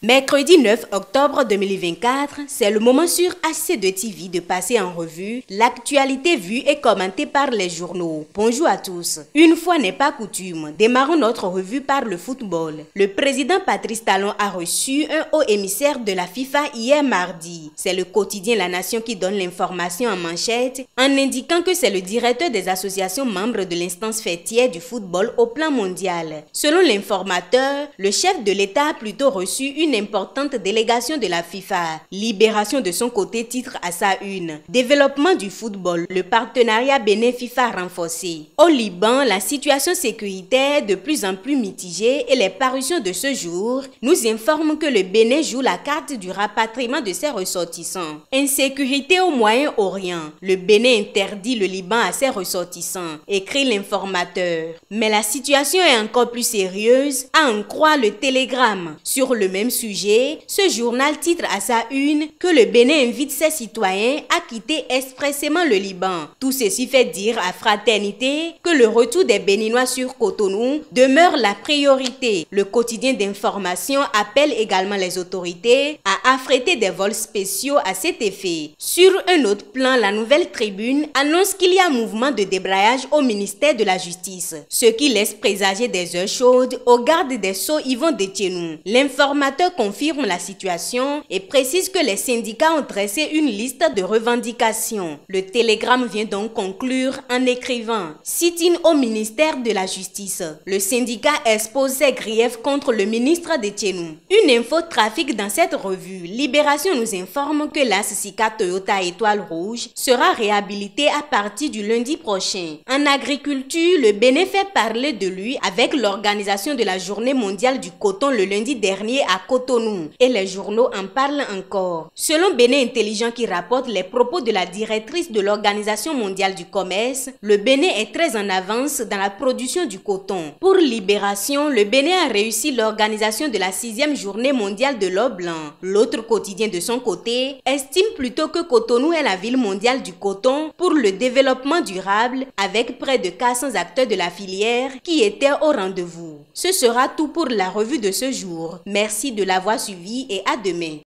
Mercredi 9 octobre 2024, c'est le moment sur HC2 TV de passer en revue l'actualité vue et commentée par les journaux. Bonjour à tous. Une fois n'est pas coutume, démarrons notre revue par le football. Le président Patrice Talon a reçu un haut émissaire de la FIFA hier mardi. C'est le quotidien La Nation qui donne l'information en manchette en indiquant que c'est le directeur des associations membres de l'instance fêtière du football au plan mondial. Selon l'informateur, le chef de l'État a plutôt reçu une importante délégation de la FIFA. Libération de son côté titre à sa une. Développement du football, le partenariat Bénin-FIFA renforcé. Au Liban, la situation sécuritaire est de plus en plus mitigée et les parutions de ce jour nous informent que le Bénin joue la carte du rapatriement de ses ressortissants. Insécurité au Moyen-Orient. Le Bénin interdit le Liban à ses ressortissants, écrit l'informateur. Mais la situation est encore plus sérieuse, à en croire le Télégramme. Sur le même sujet, ce journal titre à sa une que le Bénin invite ses citoyens à quitter expressément le Liban. Tout ceci fait dire à Fraternité que le retour des Béninois sur Cotonou demeure la priorité. Le quotidien d'information appelle également les autorités à affréter des vols spéciaux à cet effet. Sur un autre plan, la Nouvelle Tribune annonce qu'il y a un mouvement de débrayage au ministère de la Justice, ce qui laisse présager des heures chaudes au garde des Sceaux Yvon Déthiénou. L'informateur confirme la situation et précise que les syndicats ont dressé une liste de revendications. Le Télégramme vient donc conclure en écrivant « Sit-in au ministère de la Justice. Le syndicat expose ses griefs contre le ministre Déthiénou. » Une info trafic dans cette revue. Libération nous informe que l'AS-SICA Toyota Étoile Rouge sera réhabilité à partir du lundi prochain. En agriculture, le Bénin fait parler de lui avec l'organisation de la Journée mondiale du coton le lundi dernier à Cotonou. Et les journaux en parlent encore. Selon Bénin Intelligent qui rapporte les propos de la directrice de l'Organisation mondiale du commerce, le Bénin est très en avance dans la production du coton. Pour Libération, le Bénin a réussi l'organisation de la 6e journée mondiale de l'or blanc. L'autre quotidien de son côté estime plutôt que Cotonou est la ville mondiale du coton pour le développement durable avec près de 400 acteurs de la filière qui étaient au rendez-vous. Ce sera tout pour la revue de ce jour. Merci de l'avoir suivi et à demain.